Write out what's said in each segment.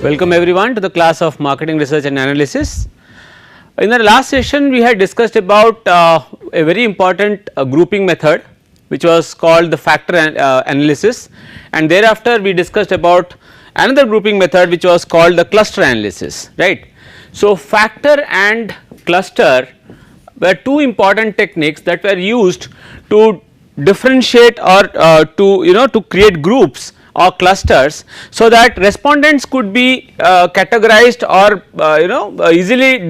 Welcome everyone to the class of marketing research and analysis. In the last session we had discussed about a very important grouping method which was called the factor analysis, and thereafter we discussed about another grouping method which was called the cluster analysis, right. So, factor and cluster were two important techniques that were used to differentiate or to create groups or clusters, so that respondents could be categorized or easily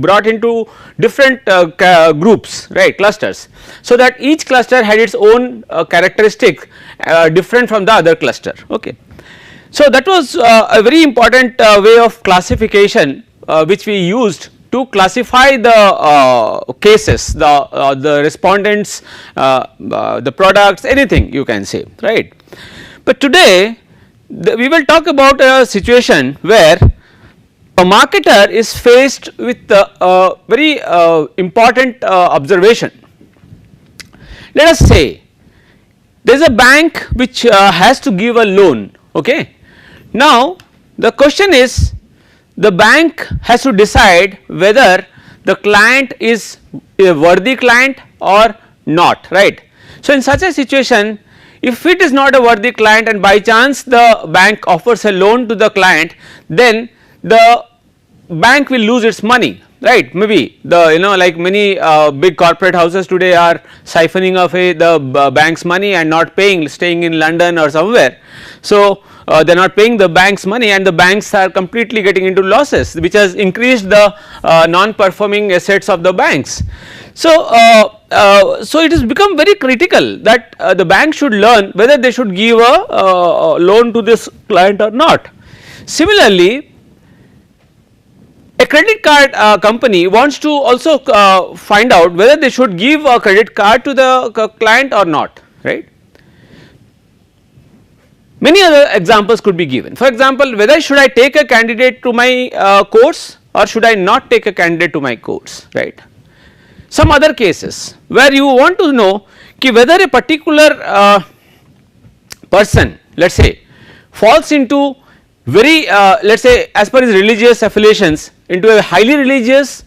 brought into different groups, right, clusters, so that each cluster had its own characteristic different from the other cluster. Okay. So, that was a very important way of classification which we used to classify the cases, the respondents, the products, anything you can say, right. But today we will talk about a situation where a marketer is faced with a very important observation. Let us say there is a bank which has to give a loan. Okay. Now the question is, the bank has to decide whether the client is a worthy client or not, right. So, in such a situation, if it is not a worthy client and by chance the bank offers a loan to the client, then the bank will lose its money, right. Maybe the like many big corporate houses today are siphoning away the bank's money and not paying, staying in London or somewhere. So, they are not paying the bank's money and the banks are completely getting into losses, which has increased the non-performing assets of the banks. So, so it has become very critical that the bank should learn whether they should give a loan to this client or not. Similarly, a credit card company wants to also find out whether they should give a credit card to the client or not, right. Many other examples could be given. For example, whether should I take a candidate to my course or should I not take a candidate to my course, right. Some other cases where you want to know whether a particular person, let us say, falls into very let us say as per his religious affiliations into a highly religious,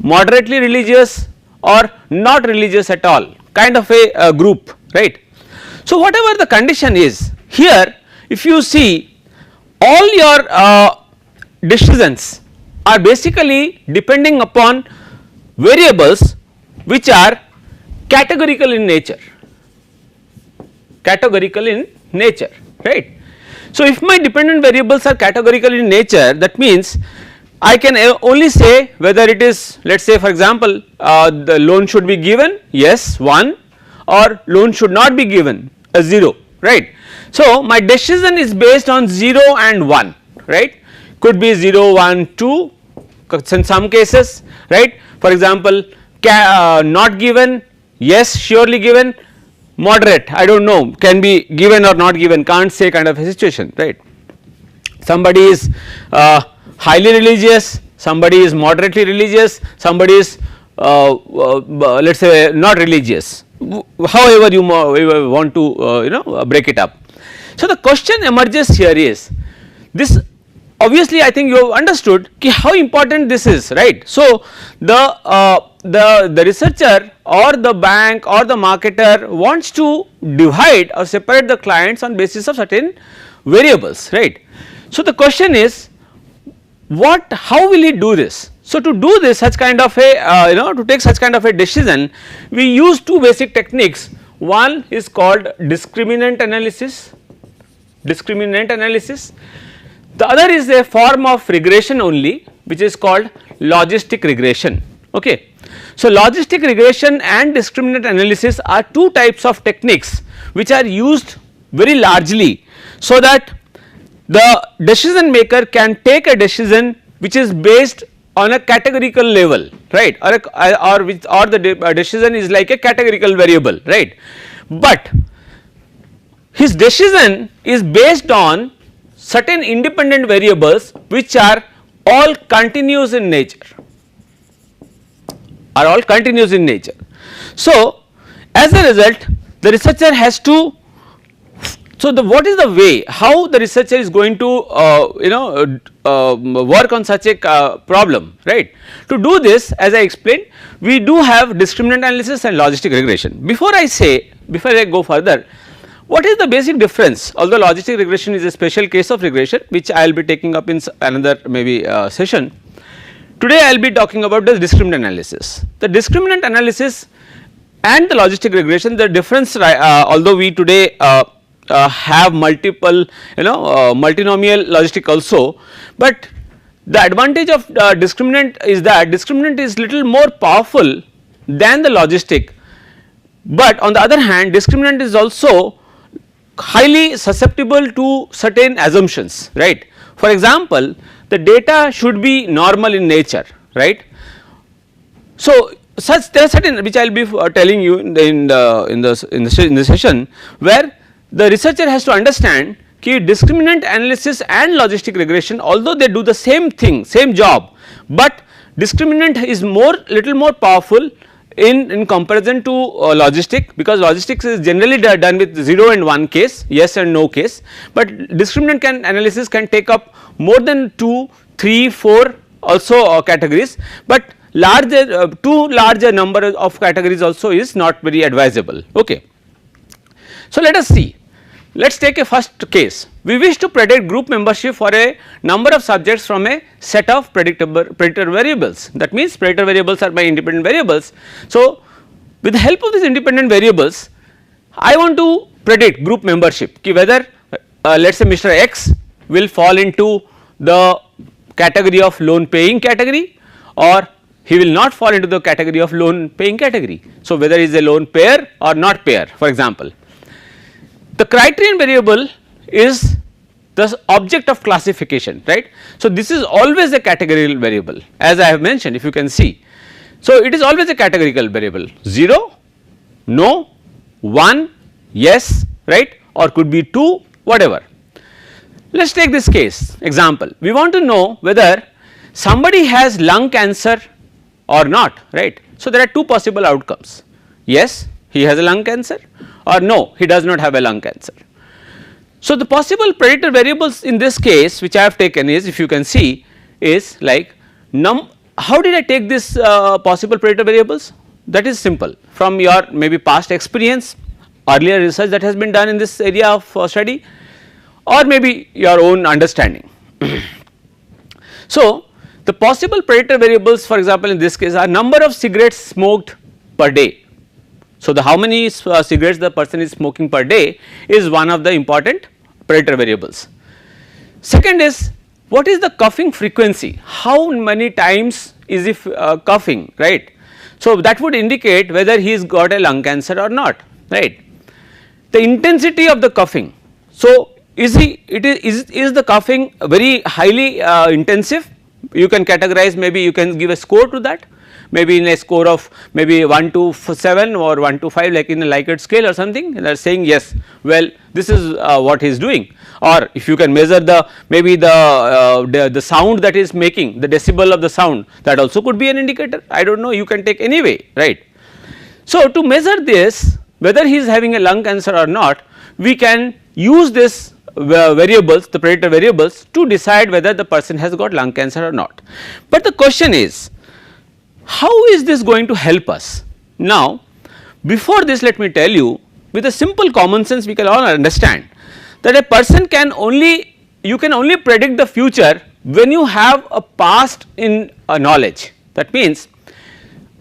moderately religious or not religious at all kind of a group, right. So, whatever the condition is, here if you see all your decisions are basically depending upon variables which are categorical in nature, right. So, if my dependent variables are categorical in nature, that means I can only say whether it is, let us say for example, the loan should be given, yes, 1, or loan should not be given, a 0, right. So, my decision is based on 0 and 1, right, could be 0, 1, 2 in some cases, right. For example, not given, yes, surely given, moderate, I do not know, can be given or not given, can't say kind of a situation, right. Somebody is highly religious, somebody is moderately religious, somebody is let us say not religious, however you want to break it up. So, the question emerges here is this, obviously I think you have understood how important this is, right. So, the researcher or the bank or the marketer wants to divide or separate the clients on basis of certain variables, right. So, the question is how will he do this? So, to do this such kind of a to take such kind of a decision, we use two basic techniques. One is called discriminant analysis. The other is a form of regression only, which is called logistic regression. Okay. So, logistic regression and discriminant analysis are two types of techniques which are used very largely, so that the decision maker can take a decision which is based on a categorical level, right, or the decision is like a categorical variable, right. But his decision is based on certain independent variables which are all continuous in nature, So, as a result, the researcher has to So, what is the way how the researcher is going to work on such a problem, right. To do this, as I explained, we do have discriminant analysis and logistic regression. Before I go further, what is the basic difference? Although logistic regression is a special case of regression which I will be taking up in another maybe session. Today I will be talking about the discriminant analysis. The discriminant analysis and the logistic regression, the difference, although we today have multiple multinomial logistic also, but the advantage of discriminant is that discriminant is little more powerful than the logistic, but on the other hand discriminant is also highly susceptible to certain assumptions, right. For example, the data should be normal in nature, right. So, there are certain which I will be telling you in the session, where the researcher has to understand कि discriminant analysis and logistic regression, although they do the same thing, same job, but discriminant is little more powerful in comparison to logistic, because logistics is generally done with 0 and 1 case, yes and no case, but discriminant analysis can take up more than 2, 3, 4 also categories, but too larger number of categories also is not very advisable. Okay. So, let us see, let us take a first case. We wish to predict group membership for a number of subjects from a set of predictor variables, that means predictor variables are my independent variables. So, with the help of these independent variables I want to predict group membership ki whether let us say Mr. X will fall into the category of loan paying category or he will not fall into the category of loan paying category. So, whether he is a loan payer or not payer, for example. The criterion variable is the object of classification, right. So, this is always a categorical variable, as I have mentioned, if you can see. So, it is always a categorical variable 0, no, 1, yes, right, or could be 2, whatever. Let us take this case example. We want to know whether somebody has lung cancer or not, right. So, there are two possible outcomes, yes he has a lung cancer or no he does not have a lung cancer. So, the possible predictor variables in this case which I have taken is, if you can see, is like how did I take this possible predictor variables? That is simple, from your maybe past experience, earlier research that has been done in this area of study, or maybe your own understanding. So, the possible predictor variables, for example, in this case are number of cigarettes smoked per day. So, the how many cigarettes the person is smoking per day is one of the important predictor variables. Second is what is the coughing frequency, how many times is he coughing, right. So, that would indicate whether he has got a lung cancer or not, right. The intensity of the coughing. So, is the coughing very highly intensive? You can categorize, maybe you can give a score to that, maybe in a score of maybe 1 to 7 or 1 to 5 like in a Likert scale or something, they are saying yes, well this is what he is doing. Or if you can measure the maybe the sound that is making, the decibel of the sound, that also could be an indicator, I do not know, you can take any way, right. So, to measure this whether he is having a lung cancer or not, we can use this variables, the predictor variables, to decide whether the person has got lung cancer or not. But the question is, how is this going to help us? Now, before this let me tell you, with a simple common sense we can all understand that a person can only, you can only predict the future when you have a past in knowledge. That means,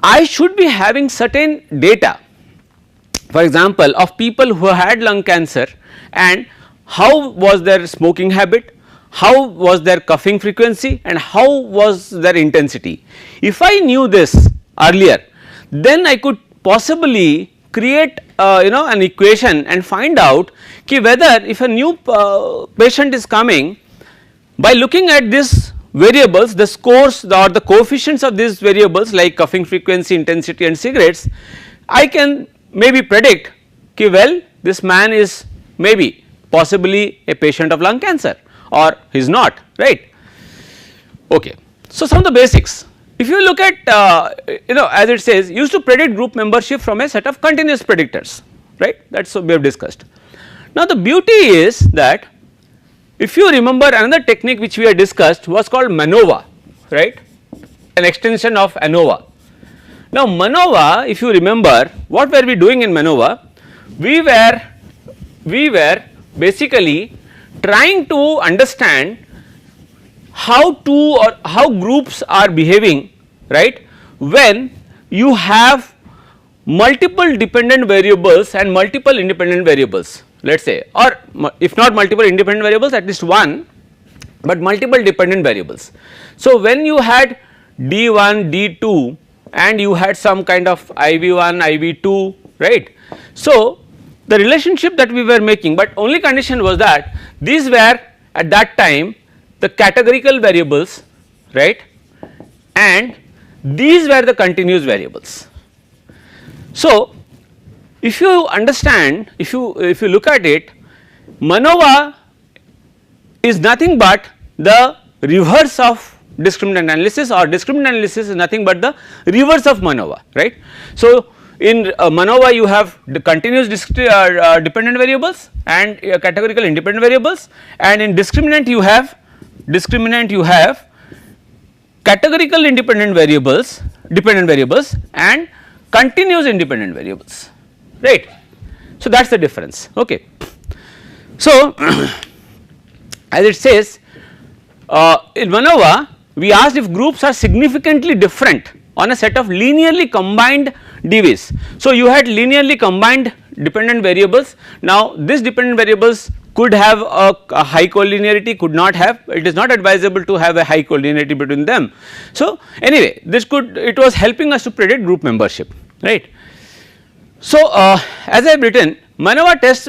I should be having certain data, for example, of people who had lung cancer and how was their smoking habit, how was their coughing frequency and how was their intensity. If I knew this earlier, then I could possibly create an equation and find out ki whether if a new patient is coming, by looking at this variables, the scores or the coefficients of these variables like coughing frequency, intensity and cigarettes, I can maybe predict ki well this man is maybe possibly a patient of lung cancer or he is not, right. Okay. So, some of the basics, if you look at as it says, used to predict group membership from a set of continuous predictors, right, that is what we have discussed. Now the beauty is that if you remember another technique which we had discussed was called MANOVA, right, an extension of ANOVA. Now MANOVA, if you remember, what were we doing in MANOVA? We were basically trying to understand how groups are behaving, right, when you have multiple dependent variables and multiple independent variables, let us say, or if not multiple independent variables, at least one, but multiple dependent variables. So when you had D1, D2 and you had some kind of IV1, IV2, right. So the relationship that we were making, but only condition was that these were at that time the categorical variables, right, and these were the continuous variables. So if you understand, if you look at it, MANOVA is nothing but the reverse of discriminant analysis, or discriminant analysis is nothing but the reverse of MANOVA, right. So in MANOVA you have the continuous dependent variables and categorical independent variables, and in discriminant you have categorical independent variables, and continuous independent variables, right. So that is the difference, okay. So as it says in MANOVA we asked if groups are significantly different on a set of linearly combined DVs. So you had linearly combined dependent variables. Now this dependent variables could have a high collinearity, could not have, it is not advisable to have a high collinearity between them. So anyway, it was helping us to predict group membership, right. So as I have written, MANOVA tests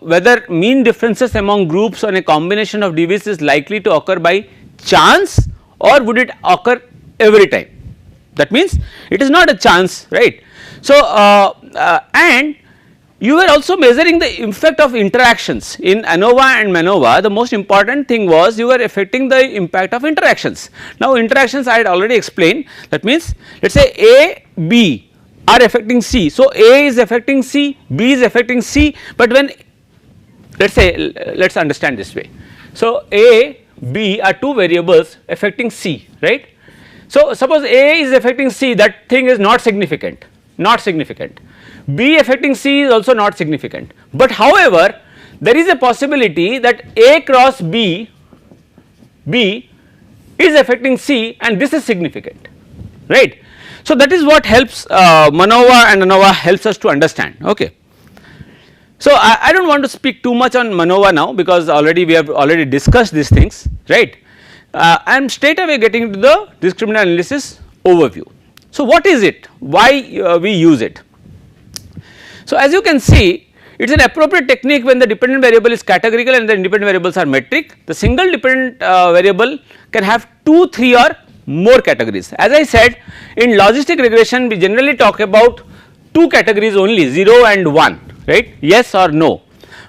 whether mean differences among groups on a combination of DVs is likely to occur by chance or would it occur every time. That means it is not a chance, right. So and you were also measuring the effect of interactions in ANOVA and MANOVA. The most important thing was you were affecting the impact of interactions. Now interactions I had already explained, that means let us say A, B are affecting C. So A is affecting C, B is affecting C, but when let us understand this way. So A, B are two variables affecting C, right. So suppose A is affecting C, that thing is not significant, B affecting C is also not significant, but however there is a possibility that A cross B is affecting C and this is significant, right. So that is what helps MANOVA and ANOVA helps us to understand, okay. So I do not want to speak too much on MANOVA now because we have already discussed these things, right. I am straight away getting into the discriminant analysis overview. So what is it, why we use it? So as you can see, it is an appropriate technique when the dependent variable is categorical and the independent variables are metric. The single dependent variable can have 2, 3 or more categories. As I said, in logistic regression we generally talk about 2 categories only, 0 and 1, right, yes or no.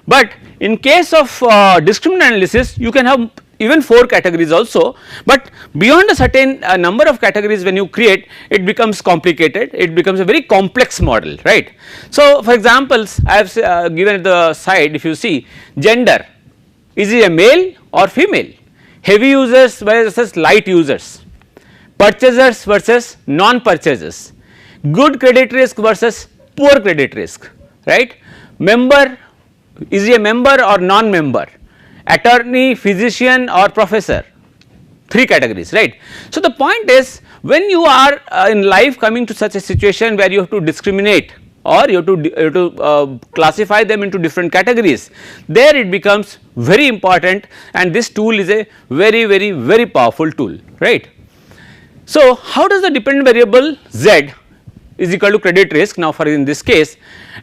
But in case of discriminant analysis you can have even 4 categories also, but beyond a certain number of categories when you create, it becomes complicated, it becomes a very complex model, right. So for examples I have given at the side, if you see gender, is it a male or female, heavy users versus light users, purchasers versus non-purchasers, good credit risk versus poor credit risk, right, member, is he a member or non-member, attorney, physician or professor, 3 categories, right. So the point is when you are in life coming to such a situation where you have to discriminate or you have to classify them into different categories, there it becomes very important and this tool is a very powerful tool, right. So how does the dependent variable Z is equal to credit risk now for in this case,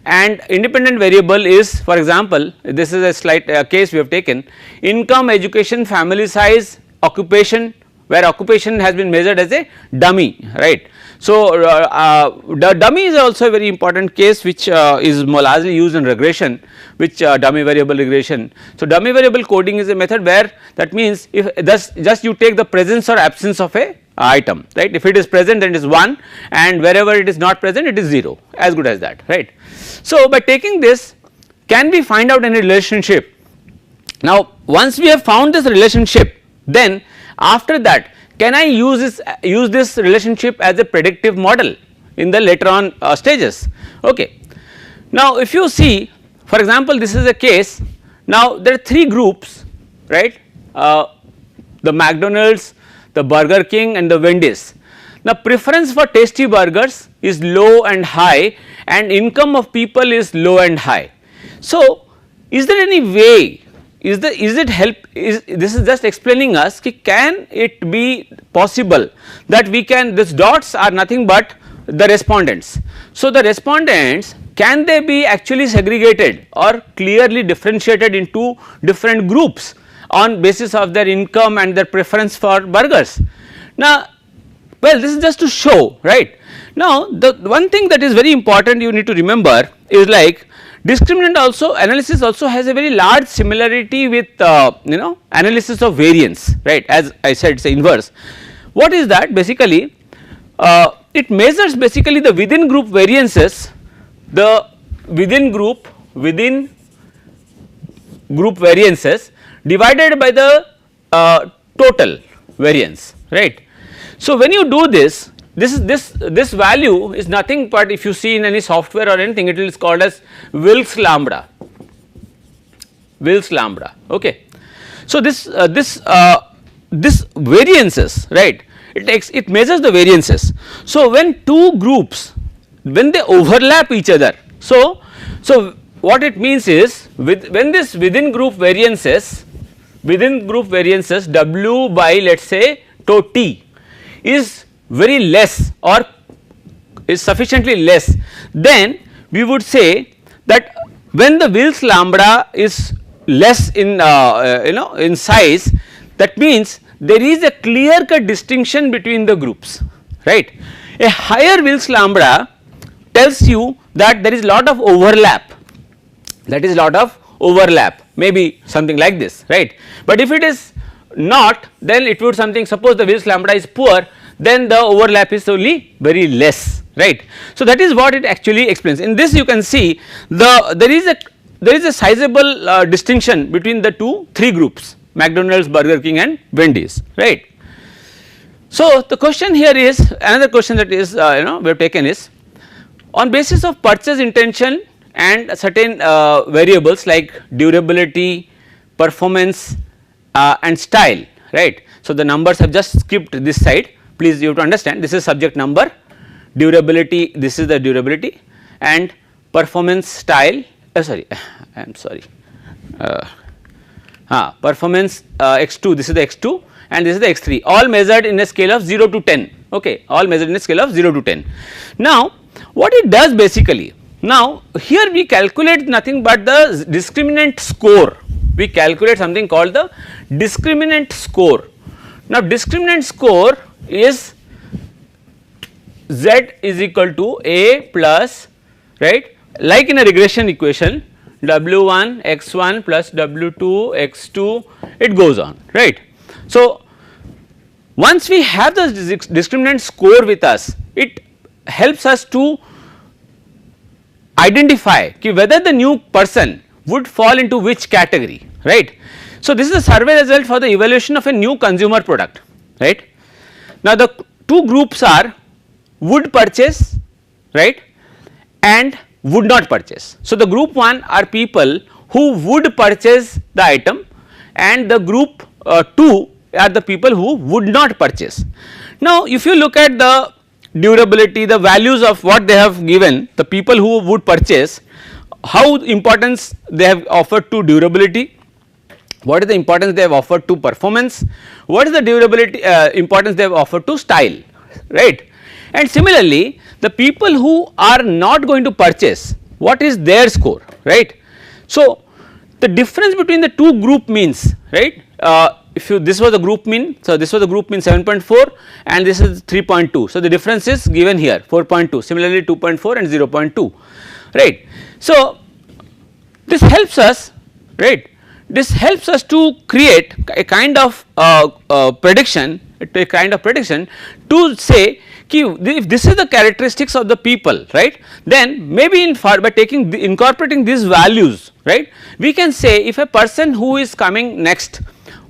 and independent variable is, for example, this is a slight case we have taken, income, education, family size, occupation, where occupation has been measured as a dummy, right. So the dummy is also a very important case which is largely used in regression, which dummy variable regression. So dummy variable coding is a method where that means if just you take the presence or absence of a item, right, if it is present then it is 1 and wherever it is not present it is 0, as good as that, right. So by taking this can we find out any relationship? Now once we have found this relationship, then after that can I use this relationship as a predictive model in the later on stages. Okay. Now if you see, for example, this is a case. Now there are 3 groups, right, the McDonald's, the Burger King and the Wendy's. Now preference for tasty burgers is low and high, and income of people is low and high. So is there any way, is this is just explaining us can it be possible that we can, these dots are nothing but the respondents. So the respondents, can they be actually segregated or clearly differentiated into different groups on basis of their income and their preference for burgers? Now well, this is just to show, right. Now the one thing that is very important you need to remember is like discriminant analysis also has a very large similarity with analysis of variance, right, as I said it is inverse. What is that? Basically it measures basically the within group variances, the within group variances divided by the total variance, right. So when you do this, this value is nothing but, if you see in any software or anything, it is called as Wilks lambda. Okay. So this variances, right, it measures the variances. So when 2 groups, when they overlap each other, so what it means is when this within group variances W by let us say tau t is very less or is sufficiently less, then we would say that when the Wilks lambda is less in in size, that means there is a clear cut distinction between the groups, right. A higher Wilks lambda tells you that there is lot of overlap, maybe something like this, right. But if it is not, then it would something, suppose the Wilks lambda is poor, then the overlap is only very less, right. So that is what it actually explains. In this you can see there is a sizable distinction between the 3 groups, McDonald's, Burger King and Wendy's, right. So the question here is, another question that is we have taken is, on basis of purchase intention and certain variables like durability, performance and style, right. So the numbers have just skipped this side, please you have to understand, this is subject number, durability, this is the durability, and performance style, sorry I am sorry, performance x2, this is the x2 and this is the x3, all measured in a scale of 0 to 10, okay, all measured in a scale of 0 to 10. Now what it does basically, now here we calculate nothing but the discriminant score, we calculate something called the discriminant score. Now discriminant score is z is equal to a plus, right, like in a regression equation, w1 x1 plus w2 x2, it goes on, right. So once we have the discriminant score with us, it helps us to identify whether the new person would fall into which category, right. So this is a survey result for the evaluation of a new consumer product, right. Now the 2 groups are would purchase, right, and would not purchase. So the group 1 are people who would purchase the item, and the group 2 are the people who would not purchase. Now if you look at the durability, the values of what they have given, the people who would purchase, how importance they have offered to durability, what is the importance they have offered to performance, what is the durability importance they have offered to style, right. And similarly the people who are not going to purchase, what is their score, right. So the difference between the 2 group means, right, if you, this was the group mean, so this was the group mean 7.4 and this is 3.2, so the difference is given here 4.2, similarly 2.4 and 0.2, right. So this helps us, right, this helps us to create a kind of prediction, to say if this is the characteristics of the people, right, then maybe by incorporating these values, right. We can say if a person who is coming next,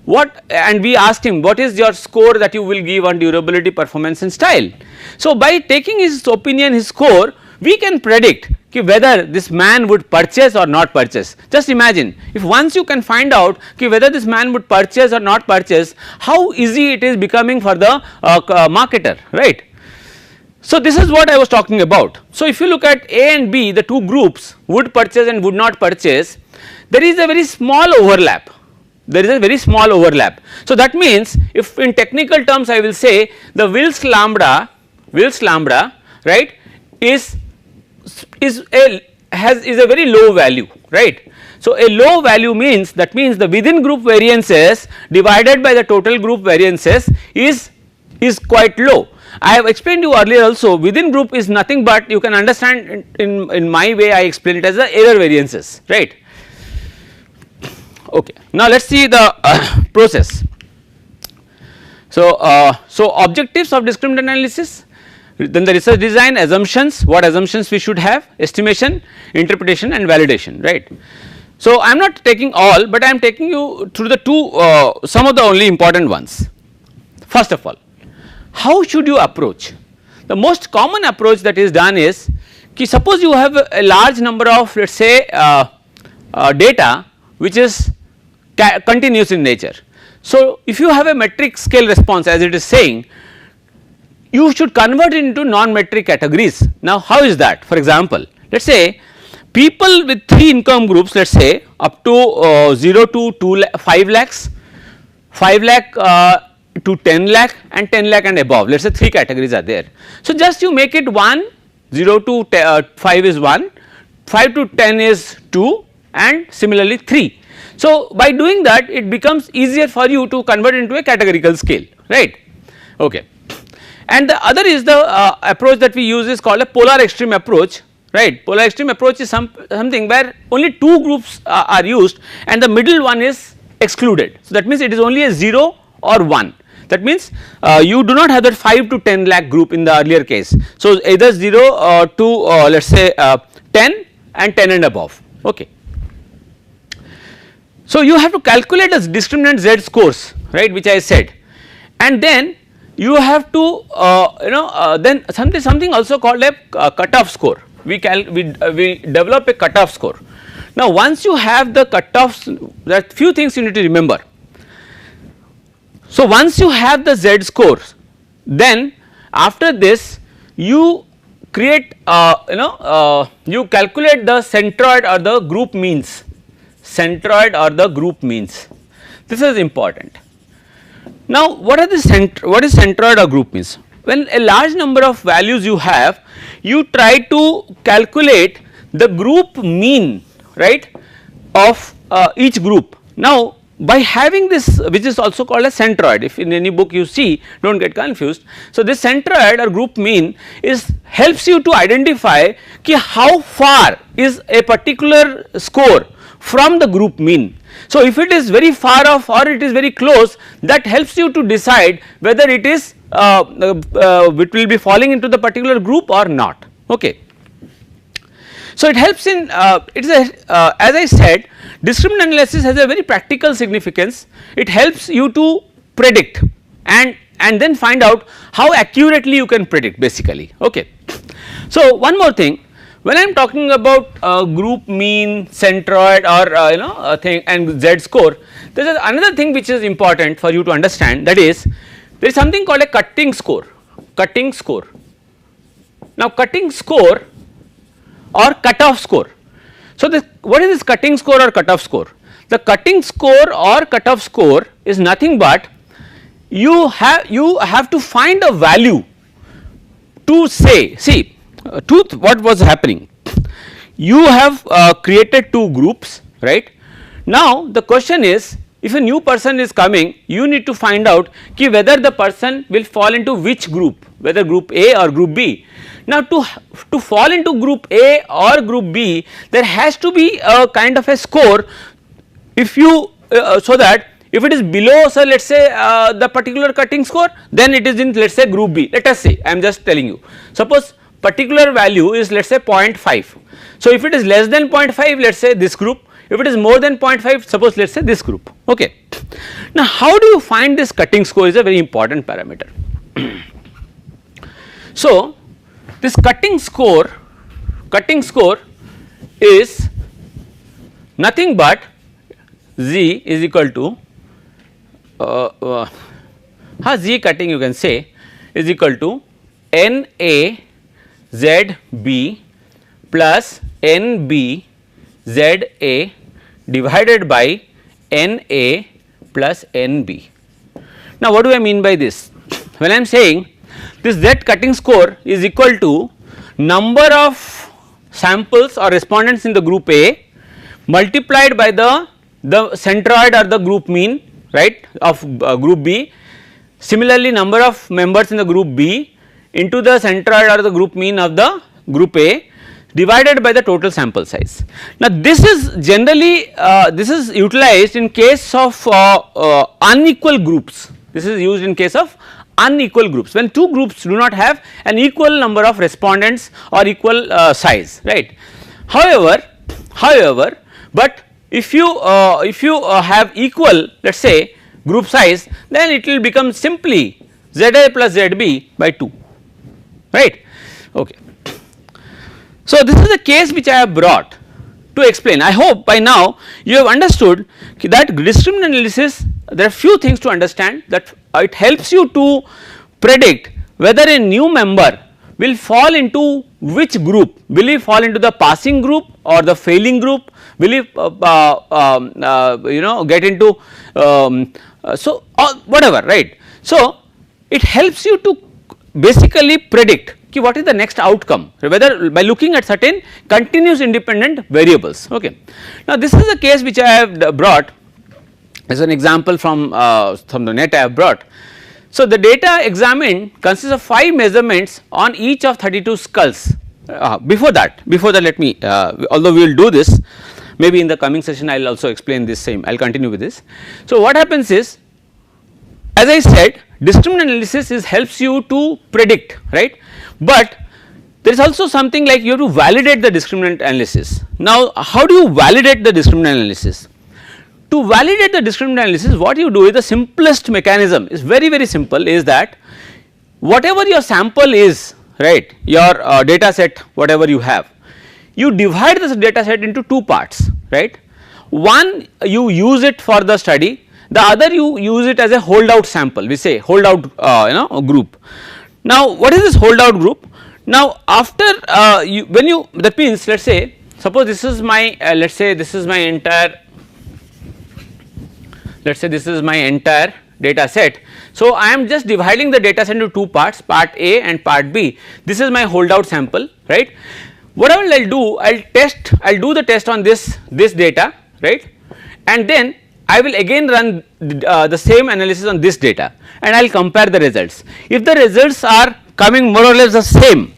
what, and we asked him what is your score that you will give on durability, performance and style. So, by taking his opinion, his score, we can predict whether this man would purchase or not purchase. Just imagine, if once you can find out whether this man would purchase or not purchase, how easy it is becoming for the marketer, right. So, this is what I was talking about. So, if you look at A and B, the two groups, would purchase and would not purchase, there is a very small overlap. There is a very small overlap. So, that means if in technical terms I will say the Wills lambda, right, is a very low value, right. So, a low value means, that means the within group variances divided by the total group variances is quite low. I have explained you earlier also, within group is nothing but, you can understand in my way I explain it as the error variances, right. Okay. Now, let us see the process. So, objectives of discriminant analysis, then the research design, assumptions, what assumptions we should have, estimation, interpretation and validation, right. So, I am not taking all, but I am taking you through the two some of the only important ones. First of all, how should you approach? The most common approach that is done is, suppose you have a large number of, let us say data which is continuous in nature. So, if you have a metric scale response as it is saying, you should convert it into non-metric categories. Now, how is that? For example, let us say people with 3 income groups, let us say up to 0 to 5 lakhs, 5 lakh to 10 lakh and 10 lakh and above, let us say 3 categories are there. So, just you make it 1, 0 to 5 is 1, 5 to 10 is 2 and similarly 3. So, by doing that it becomes easier for you to convert into a categorical scale, right. Okay. And the other is the approach that we use is called a polar extreme approach, right. Polar extreme approach is something where only 2 groups are used and the middle one is excluded. So, that means it is only a 0 or 1. That means you do not have that 5 to 10 lakh group in the earlier case. So, either 0 to let us say 10 and 10 and above, okay. So, you have to calculate the discriminant Z scores, right, which I said, and then you have to then something also called a cutoff score. We develop a cutoff score. Now, once you have the cutoffs, there are few things you need to remember. So, once you have the Z scores, then after this you create you calculate the centroid or the group means. Centroid or the group means, this is important. Now, what is centroid or group means? When a large number of values you have, you try to calculate the group mean, right, of each group. Now, by having this, which is also called a centroid, if in any book you see, do not get confused. So, this centroid or group mean helps you to identify how far is a particular score from the group mean. So, if it is very far off or it is very close, that helps you to decide whether it is it will be falling into the particular group or not, okay. So, it helps in it is a as I said, discriminant analysis has a very practical significance. It helps you to predict and then find out how accurately you can predict basically, okay. So, one more thing, when I am talking about group mean, centroid or thing and Z score, there is another thing which is important for you to understand, that is there is something called a cutting score. Now, cutting score or cutoff score. So, what is this cutting score or cutoff score? The cutting score or cutoff score is nothing but you have to find a value to say, see what was happening. You have created 2 groups, right. Now, the question is, if a new person is coming, you need to find out whether the person will fall into which group, whether group A or group B. Now, to fall into group A or group B, there has to be a kind of a score, if you so that if it is below, so let us say the particular cutting score, then it is in let us say group B. Let us say, I am just telling you, suppose particular value is let us say 0.5. So, if it is less than 0.5, let us say this group, If it is more than 0.5, suppose let us say this group. Okay. Now, how do you find this cutting score is a very important parameter. So, this cutting score is nothing but Z is equal to Z cutting you can say is equal to NA ZB plus NB ZA divided by NA plus NB. Now, what do I mean by this? When I am saying this Z cutting score is equal to number of samples or respondents in the group A multiplied by the centroid or the group mean, right, of group B. Similarly, number of members in the group B into the centroid or the group mean of the group A divided by the total sample size. Now, this is generally this is utilized in case of unequal groups. This is used in case of unequal groups, when two groups do not have an equal number of respondents or equal size, right. However, but if you have equal, let us say, group size, then it will become simply ZA plus ZB by 2, right. Okay. So, this is the case which I have brought to explain. I hope by now you have understood that discriminant analysis, there are few things to understand, that it helps you to predict whether a new member will fall into which group. Will he fall into the passing group or the failing group? Will he get into whatever, right. So, it helps you to basically predict what is the next outcome, whether by looking at certain continuous independent variables. Okay. Now, this is the case which I have brought as an example from the net I have brought. So, the data examined consists of 5 measurements on each of 32 skulls. Before that let me although we will do this, maybe in the coming session I will also explain this same, I will continue with this. So, what happens is, as I said, discriminant analysis helps you to predict, right, but there is also something like you have to validate the discriminant analysis. Now, how do you validate the discriminant analysis? To validate the discriminant analysis, what you do is the simplest mechanism is very simple, is that whatever your sample is, right, your data set whatever you have, you divide this data set into 2 parts, right. One, you use it for the study, the other you use it as a holdout sample, we say holdout group. Now, what is this holdout group? Now, after that means, let us say, suppose this is my let us say this is my entire data set. So, I am just dividing the data set into 2 parts, part A and part B. This is my holdout sample, right. Whatever I will do, I will do the test on this data, right, and then I will again run the same analysis on this data and I will compare the results. If the results are coming more or less the same,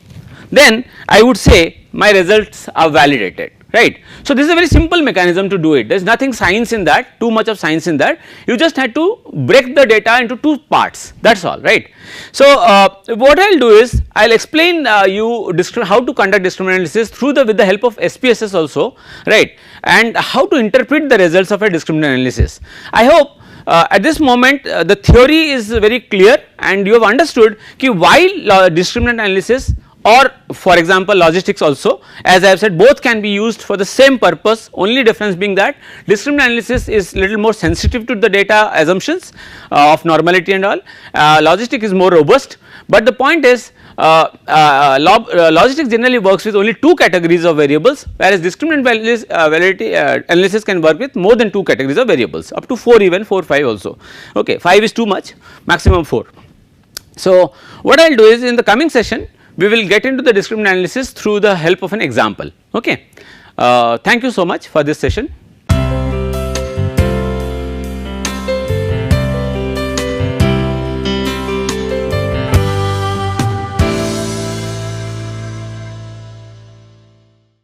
then I would say my results are validated, right. So, this is a very simple mechanism to do it, there is nothing science in that, too much of science in that, you just had to break the data into 2 parts, that is all, right. So, what I will do is I will explain you how to conduct discriminant analysis with the help of SPSS also, right, and how to interpret the results of a discriminant analysis. I hope at this moment the theory is very clear and you have understood why discriminant analysis, or for example logistics also, as I have said, both can be used for the same purpose, only difference being that discriminant analysis is little more sensitive to the data assumptions of normality and all, logistic is more robust, but the point is logistics generally works with only 2 categories of variables, whereas discriminant validity analysis can work with more than 2 categories of variables, up to 4, even 4, 5 also. Okay, 5 is too much, maximum 4. So, what I will do is, in the coming session we will get into the discriminant analysis through the help of an example. Okay. Thank you so much for this session.